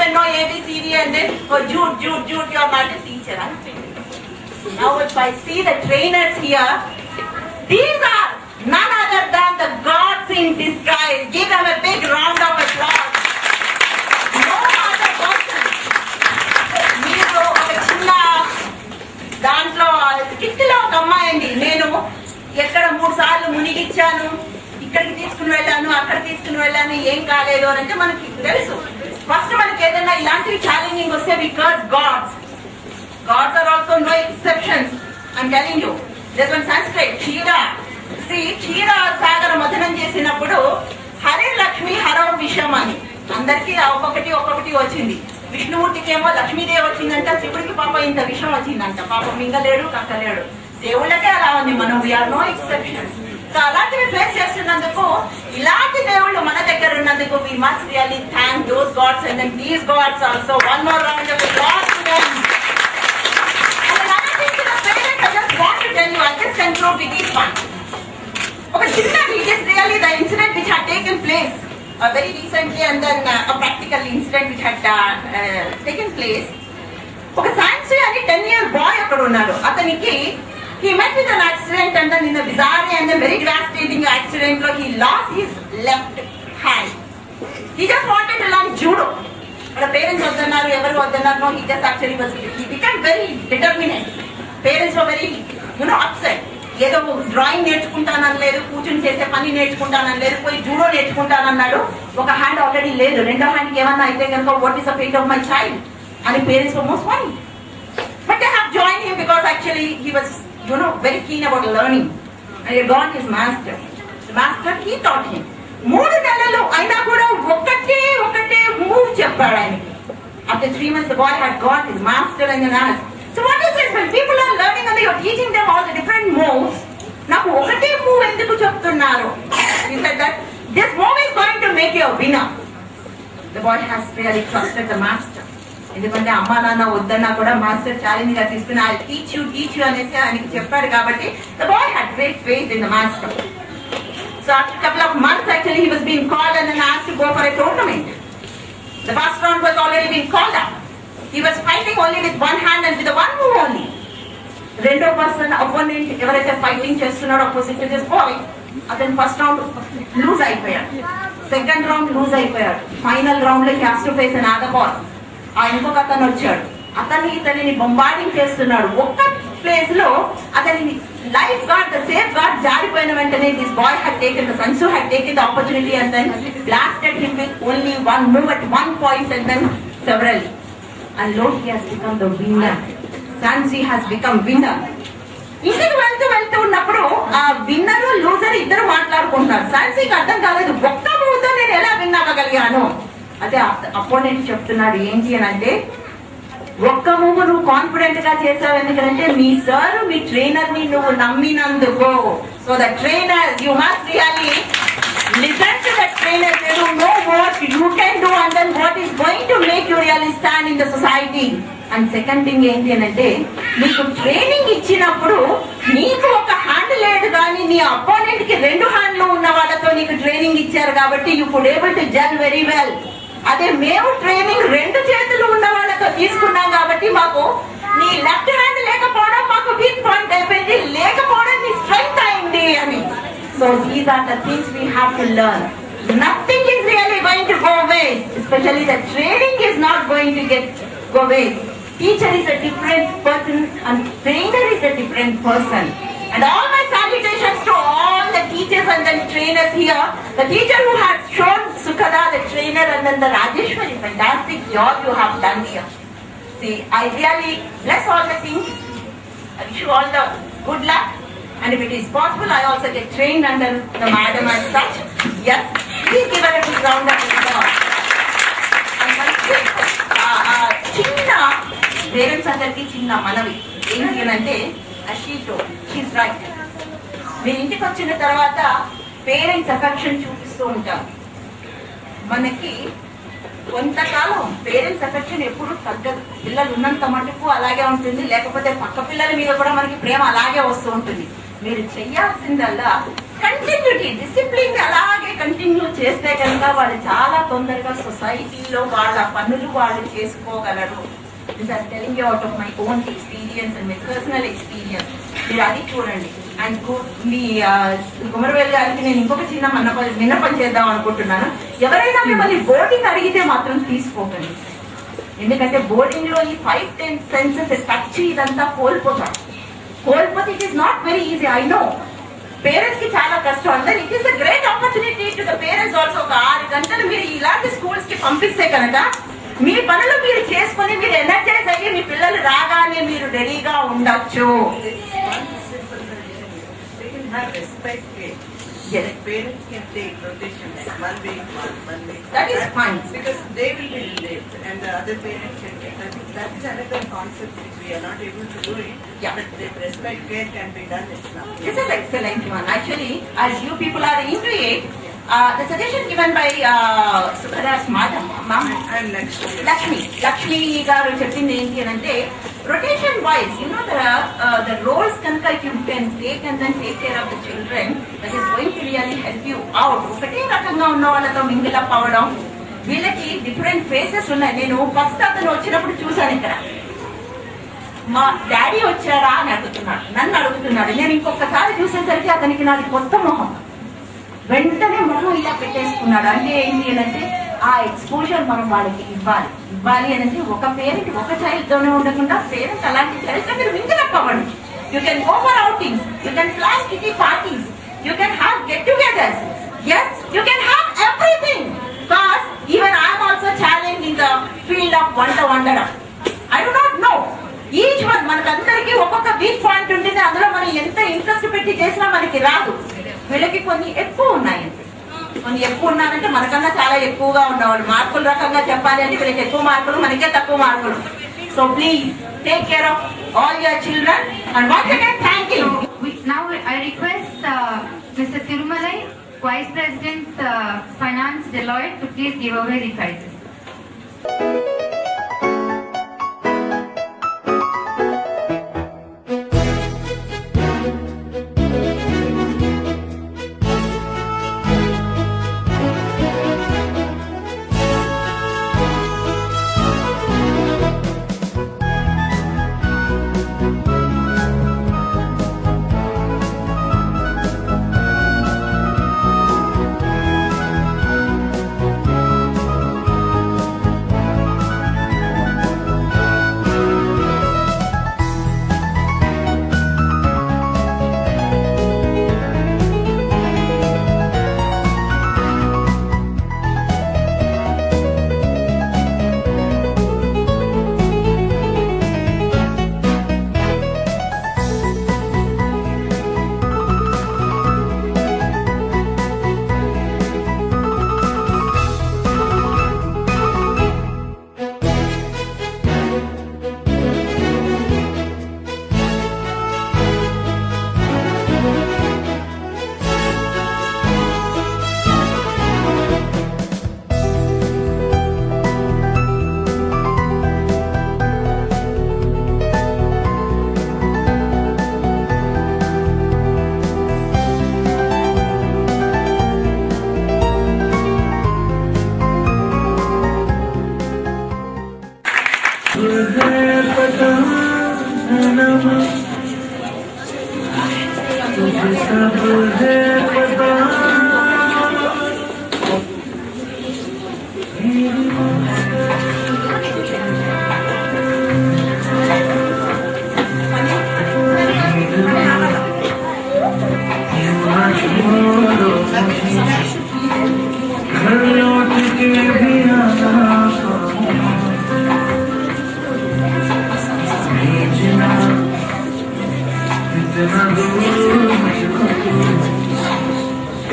didn't know ABCD and then, oh, Jude, you're not a teacher. Now if I see the trainers here, these are none other than the gods in disguise. Give them a big round of applause. No other person. మీరు ఒక చిన్న దాంట్లో స్కిట్లో ఒక అమ్మాయి అండి, నేను ఎక్కడ 3 సార్లు మునిగిచ్చాను, ఇక్కడికి తీసుకుని వెళ్ళాను, అక్కడ తీసుకుని వెళ్ళాను, ఏం కాలేదు అని అంటే మనకి తెలుసు. ఫస్ట్ మనకి ఏదైనా ఇలాంటివి ఛాలెంజింగ్ వస్తే because gods are also no exceptions. I'm telling you, this one Sanskrit క్షీర సాగర మథనం చేసినప్పుడు హరే లక్ష్మి హరవ విషం అని అందరికి ఒక్కొక్కటి వచ్చింది. విష్ణుమూర్తికి ఏమో లక్ష్మీదేవి వచ్చిందంట, శివుడికి పాప ఇంత విషం వచ్చిందంట. పాప మింగలేడు కక్కలేడు, దేవుళ్ళకే అలా ఉంది. మనం వీఆర్ నో ఎక్సెప్షన్స్. సో అలాంటివి ఫేస్ చేస్తున్నందుకు, ఇలాంటి దేవుళ్ళు మన దగ్గర ఉన్నందుకు we must really thank those gods and then these gods also. One more round of applause to them. And another thing to the parents, I just want to tell you, I'll just conclude with this one. Okay, it is really the incident which had taken place very recently and then a practical incident which had taken place. ఒక సాన్సీ అని 10-year boy అక్కడ ఉన్నారు. అతనికి he met with an accident and then in a bizarre and then very devastating accident lo he lost his left hand. He just wanted to learn judo. But parents vadannaru evaru vadannaru, no, he just actually he became very determined. Parents were very upset. ఏదో drawing నేర్చుకుంటానని లేదు, కూర్చుని చేసే పని నేర్చుకుంటానని లేదు, పోయి judo నేర్చుకుంటానన్నాడు. ఒక hand already లేదు, రెండో హ్యాండ్కి ఏమన్నా అయితే కనుక what is the fate of my child అని parents were most worry. But they have join him because actually he was very keen about learning and he got his master. The master he taught him. 3 నెలలు అయినా కూడా ఒకటే move చెప్పాడు ఆయనకి. After 3 months the boy had got his master and then asked, so what is it when people are learning and you are teaching them all the different moves, నాకు ఒకటే move ఎందుకు చెప్తున్నారు? He said that this move is going to make you a winner. The boy has really trusted the master. ఎందుకంటే అమ్మా నాన్న వద్దన్నా కూడా master challenge గా తీసుకుని ఐ టీచ్ యూ అనేసి ఆయనకి చెప్పాడు కాబట్టి the boy had great faith in the master. So after a couple of months actually he was being called and then asked to go for a tournament. The first round was already being called up. He was fighting only with one hand and with the one move only. రెండో person opponent ఎవరైతే fighting చేస్తున్నాడో opposite to this boy, అతను first round loose అయిపోయాడు, second round loose అయిపోయాడు, final round లో he has to face another bye. ఆ ఇంకొక అతను వచ్చాడు, ఇతనిని బొంబార్డింగ్ చేస్తున్నాడు. ఒక్క ప్లేస్ లో అతని lifeguard, the safeguard జారిపోయిన వెంటనే this boy had taken, the chance had taken the opportunity and then blasted him with only one move at one point and then severally. And lo, he has become the winner. Sansi has become winner. ఇంటికి వెళ్తూ ఉన్నప్పుడు ఆ winner loser ఇద్దరు మాట్లాడుకుంటున్నారు. సాన్సీకి అర్థం కాలేదు, ఒక్క మూవ్తో నేను ఎలా విన్ అవ్వగలిగాను. అదే అపోనెంట్ చెప్తున్నాడు ఏంటి అని అంటే, ఒక్క మూవ్ నువ్వు కాన్ఫిడెంట్ గా చేసావు ఎందుకంటే మీ సార్ మీ ట్రైనర్ ని నువ్వు నమ్మినందుకు. So the trainer, you must really listen to the trainer. They know what you can do and then what is going to make you really stand in the society. And second thing ఏంటి అని అంటే, నీకు training ఇచ్చినప్పుడు నీకు ఒక hand లేదు కానీ నీ అపోనెంట్ కి 2 హ్యాండ్లు ఉన్న వాళ్ళతో నీకు ట్రైనింగ్ ఇచ్చారు కాబట్టి you could able to Jal very well. అదే మేము ట్రైనింగ్ 2 చేతులు ఉన్న వాళ్ళతో తీసుకున్నాం కాబట్టి మాకు నీ లెఫ్ట్ హ్యాండ్ లేకపోవడం మాకు వీక్ పాయింట్ అయిపోయింది, లేకపోవడం నీ స్ట్రెంగ్త్ అయింది అని. So these are the things we have to learn. Nothing is really going to go waste, especially the training is not going to go waste. Teacher is a different person and trainer is a different person. And all my salutations to all the teachers and the trainers here. The teacher who has shown Sukhada, the trainer, and then the Rajeshwari, fantastic job you have done here. See, I really bless all the things. I wish you all the good luck. And if it is possible, I also get trained under the madam as such. Yes, please give her a big round of applause. చిన్న parents అందరికి చిన్న మనవి ఏంటి అంటే, she's right. మీరు ఇంటికి వచ్చిన తర్వాత పేరెంట్స్ అఫెక్షన్ చూపిస్తూ ఉంటారు. మనకి కొంతకాలం పేరెంట్స్ అఫెక్షన్ ఎప్పుడు తగ్గదు. పిల్లలు ఉన్నంత మటుకు అలాగే ఉంటుంది, లేకపోతే పక్క పిల్లల మీద కూడా మనకి ప్రేమ అలాగే వస్తూ ఉంటుంది. మీరు చెయ్యాల్సిందల్లా కంటిన్యూటీ, డిసిప్లిన్ అలాగే కంటిన్యూ చేస్తే కనుక వాళ్ళు చాలా తొందరగా సొసైటీలో వాళ్ళ పనులు వాళ్ళు చేసుకోగలరు. This I'm telling you out of my own experience and my personal experience. మీరు అది చూడండి. అండ్ మీ కుమరవేల్ గారికి నేను ఇంకొక చిన్న విన్నపం చేద్దాం అనుకుంటున్నాను. ఎవరైనా మిమ్మల్ని బోర్డింగ్ అడిగితే మాత్రం తీసుకోకండి. ఎందుకంటే బోర్డింగ్ లో ఈ 5-10 సెన్సెస్ టచ్ ఇదంతా కోల్పోతారు. It is not very easy. I know parents కి చాలా కష్టం. అందరు it is a great opportunity to the parents also. ఒక 6 గంటలు మీరు ఇలాంటి స్కూల్స్ కి పంపిస్తే కనుక మీ పనులు మీరు చేసుకుని మీరు ఎనర్జైజ్ అయ్యి మీ పిల్లలు రాగానే మీరు రెడీగా ఉండొచ్చు. Yes. Parents can take rotation like 1 week, 1 week. That is fine. Because they will be late and the other parents can take that. That is another concept which we are not able to do it. Yeah. But the respite care can be done. It's now. This is excellent one. Actually, as you people are into it, the suggestion given by Subhada's mom And Lakshmi garu చెప్పింది ఏంటి అంటే rotation wise the roles కనుక you can take and then take care of the children, that is going to really help you out. ఒకటే రకంగా ఉన్న వాళ్ళతో mingle up అవ్వడం, వీళ్ళకి డిఫరెంట్ ఫేసెస్ ఉన్నాయి. నేను ఫస్ట్ అతను వచ్చినప్పుడు చూసాను, ఇక్కడ మా డాడీ వచ్చారా అని నన్ను అడుగుతున్నాడు. నేను ఇంకొకసారి చూసేసరికి అతనికి నాది కొత్త మొహం. వెంటనే మొహం ఇలా పెట్టేసుకున్నాడు. అంటే ఏంటి అంటే ఆ ఎక్స్పోజర్ మనం వాళ్ళకి ఇవ్వాలి అంటే ఒక పేరెంట్ ఒక చైల్డ్ తోనే ఉండకుండా పేరెంట్ అలాంటి చైల్డ్ తో మీరు మింగిల్ అప్ అవ్వండి. You can go for outings, you can plan kitty parties, you can have get togethers. Yes, you can have everything. Because even I am also challenged in the field of వండడం. I do not know. Each one మనకందరికీ ఒక్కొక్క weak point ఉంటుంది. అందులో మనం ఎంత interest పెట్టి చేసినా మనకి రాదు. వీళ్ళకి కొన్ని ఎక్కువ ఉన్నాయండి. కొన్ని ఎక్కువ ఉన్నారంటే మనకన్నా చాలా ఎక్కువగా ఉన్నవాళ్ళు. మార్కుల రకంగా చెప్పాలి అంటే వీళ్ళకి ఎక్కువ మార్కులు, మనకే తక్కువ మార్కులు. So please take care of all your children and once again thank you. Now I request Mr. Thirumalai, Vice President Finance Deloitte, to please give away the prizes.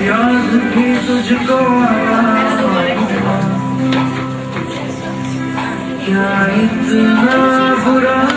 याद भी तुझको क्या इतना बुरा